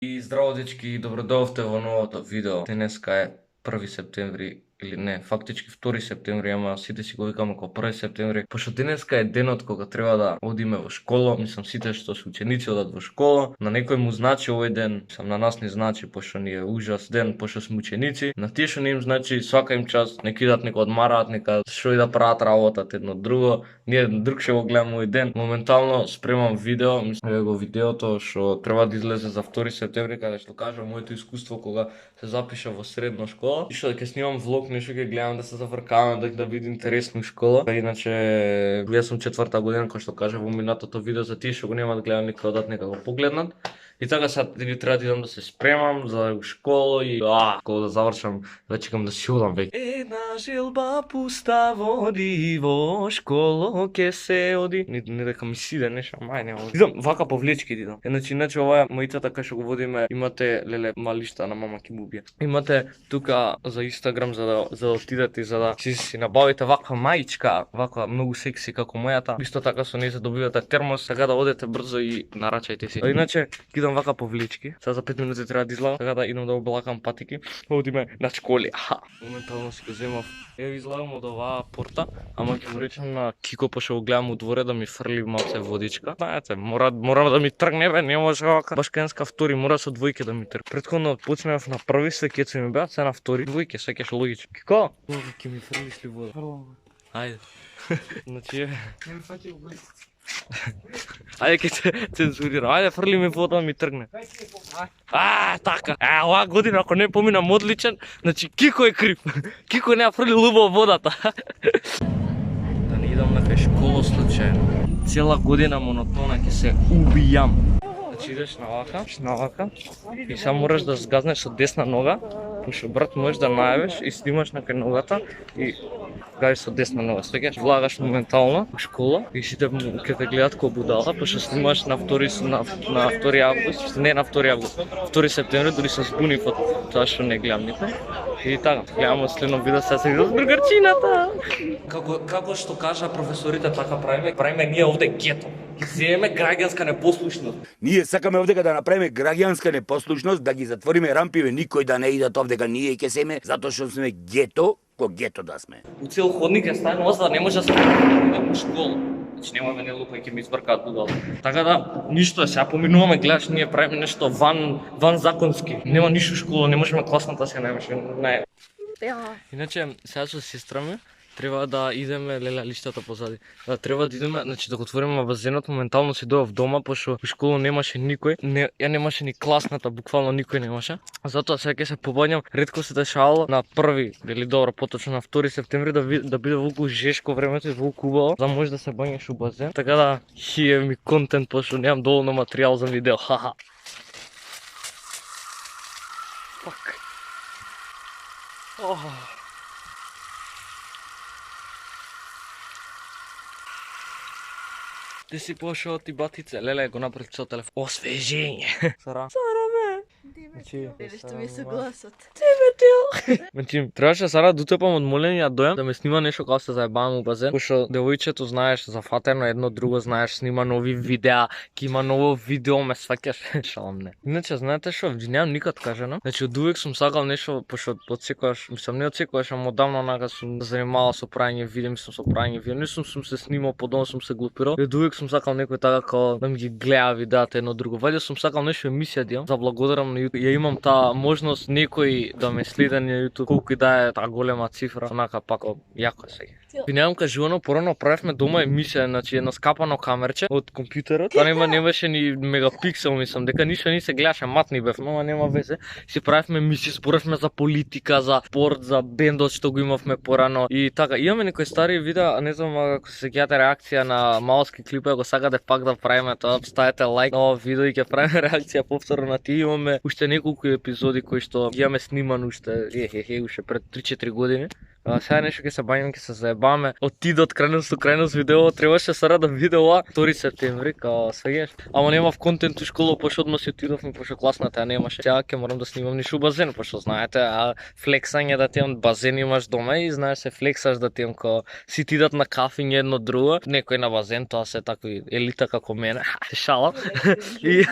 И здраво, дечки, добродоловте во новото видео. Денеска е 1 септември или не, фактички 2 септември, ама сите си го викаме како 1 септември, пошто денеска е денот кога треба да одиме во школа, мислам сите што се ученици одат во школа, на некој му значи овој ден, мислам на нас не значи пошто ни е ужас ден, пошто сме ученици, на тие што не им значи свака им част, нека идат, нека одмараат, нека што и да прават работат едно друго, ние друг ќе го гледаме овој ден. Моментално спремам видео, мислам го видеото што треба да излезе за 2 септември, каде што кажам моето искуство кога се запиша во средна школа и што ќе снимам влог, нешто ќе гледам да се зафркавам, да види интересно школа. Иначе јас сум четврта година, кој што кажа во минатото видео, за тие што го немаат гледам, нека одат, нека го погледнат. И така сега треба да идам да се спремам за школа и кога да завршам, да чекам да си одам веќе. Една желба пуста води во школо ке се оди. Не дека ми сиде нешто, мај нема. Идам вака по влечки идам. Иначе ова мајцата кај што го водиме, имате леле малишта на мама ки му убие. Имате тука за Инстаграм за да отидете и за да си набавите ваква маичка, ваква многу секси како мојата. Исто така со неја добивате термос, така да одете брзо и нарачајте си. Иначе идам вака по влечки. Сега за 5 минути треба да излезам, така да идам да облакам патики. Одиме на школи. Моментално си го земав. Ево излезам од оваа порта, ама ќе му речам на Кико пошто го гледам удворе да ми фрли малце водичка. Знаете, мора да ми тргне бе, не може вака. Баш кенска втори, мора со двојки да ми тргне. Претходно почнав на први, се кеци ми беа, се на втори, двојки, се кеш логично. Кико? Ќе ми фрлиш ли вода? Ајде. Значи не ми фати го. Ајде ке се цензурира. Ајде фрли ми вода да ми тргне. Така. Оваа година ако не поминам одличен, значи Кико е крив. Кико не ја фрли лубаво водата. Да не идам на кај школа случајно. Цела година монотона ќе се убијам. Значи идеш на вака и само мораш да згазнеш со десна нога, пошто брат можеш да најавиш и снимаш на кај ногата и гајаш со десна нога. Свеќаш, влагаш моментално во школа и сите ќе те гледат како будала, пошто снимаш на 2 август, не на 2 август, 2 септември, дури се збунив од тоа што не гледам никој. И така, гледам следно видео сега се видел с другарчината. Како што кажа професорите, така правиме ние овде гето. Ќе земеме граѓанска непослушност. Ние сакаме овдека да направиме граѓанска непослушност, да ги затвориме рампиве, никој да не идат овдека, ние ќе семе, затоа што сме гето, гето да сме. У цел ходник е станува за да не може да се идеме по школа. Значи немаме не лупа и ќе ми избркаат будала. Така да, ништо е, сега поминуваме, гледаш, ние правиме нешто ван законски. Нема ништо школа, не можеме класната се најмеше. Иначе, сега со сестра ми, треба да идеме, леле лиштата позади. Треба да идеме, значи да го отвориме базенот, моментално си дојав дома, пошто во школа немаше никој. Ја немаше ни класната, буквално никој немаше. Затоа сега ќе се побањам, ретко се дешавало на 1 или добро поточно на 2 септември да биде волку жешко времето и волку убаво, за да може да се бањаш у базен. Така да хие ми контент, пошто немам доволно материјал за видео. Хаха. Фак. Ти си пошao ти батице, леле го направи со телефон. Освежење. Сара бе. Или што ми се гласот. Значи, требаше Сара да утепам од молење да дојам да ме снима нешто кога се заебавам у базен, пошто девојчето знаеш зафатено едно друго, знаеш снима нови видеа, ки има ново видео, ме сваќаш. Шалам не. Иначе знаете што, немам никад кажано. Значи од увек сум сакал нешто, пошто одсекогаш, мислам не одсекогаш, ама одамна онака сум занимавал со правење видео, мислам со правење видео. Не сум се снимал, подолу сум се глупирал. И од увек сум сакал некој така како да ми ги гледа видеата едно друго. Вајде сум сакал нешто емисија да имам, за благодарам на YouTube. Ја имам таа можност некој да ме следи на YouTube, колку и да е таа голема цифра, онака пако јако е сега. Ви немам кажувано, порано правевме дома емисија, значи едно скапано камерче од компјутерот. Тоа немаше ни мегапиксел, мислам, дека ништо не се гледаше, матни бевме, ама нема везе. Си правевме емисии, зборевме за политика, за спорт, за бендот што го имавме порано и така. Имаме некои стари видеа, не знам ако се сеќавате реакција на малски клипови, ако сакате пак да правиме тоа, ставете лайк на ова видео и ќе правиме реакција повторно на тие. Имаме уште неколку епизоди кои што ги имаме снимано уште уште пред 3-4 години. Сега нещо ќе се бајаме, ќе се заебаме. Од ти до крайност до крайност видео, требаше сара да биде ова 2 септември, као свегеш. Ама немав контент у школа, пошто одма си отидовме, пошто класната ја немаше. Сега ќе морам да снимам нишу базен, пошто знаете, флексање да ти имам базен имаш дома и знаеш се флексаш да ти имам као си тидат на кафиње едно друго, некој на базен, тоа се такви елита како мене. Шала. И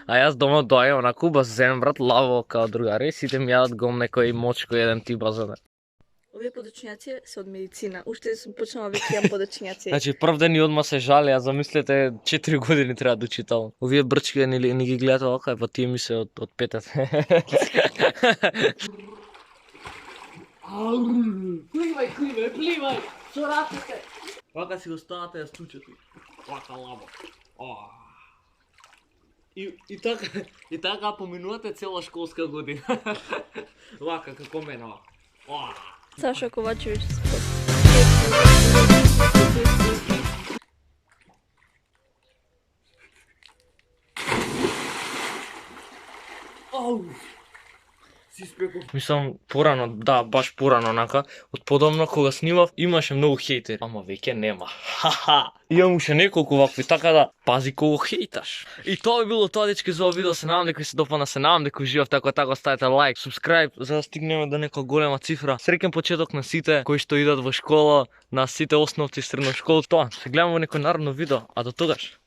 јас дома доаѓам онаку базен брат, лаво као другари, сите ми јадат гом некој мочко еден ти базен. Овие подочињаци се од медицина. Уште сум почнала веќе имам подочињаци. Значи прв ден и одма се жали, а замислете 4 години треба да учител. Овие брчки не ги гледате овака, па тие ми се од петет. Пливај, со рацете. Вака си го ставате ја стучето. Вака лаво. И така поминувате цела школска година. Вака како мене. Саша Ковачевич спорт. Мислам, порано, да, баш порано, онака, од подобно кога снимав, имаше многу хейтери, ама веќе нема. Ха-ха! Имам уште неколку вакви, така да пази кого хейташ. И тоа би било тоа, дечки, за ова видео, се надам дека ви се допадна, се надам дека уживав, така ставете лайк, субскрайб, за да стигнеме до нека голема цифра. Среќен почеток на сите кои што идат во школа, на сите основци средно школа, тоа. Се гледаме во некој наредно видео, а до тогаш.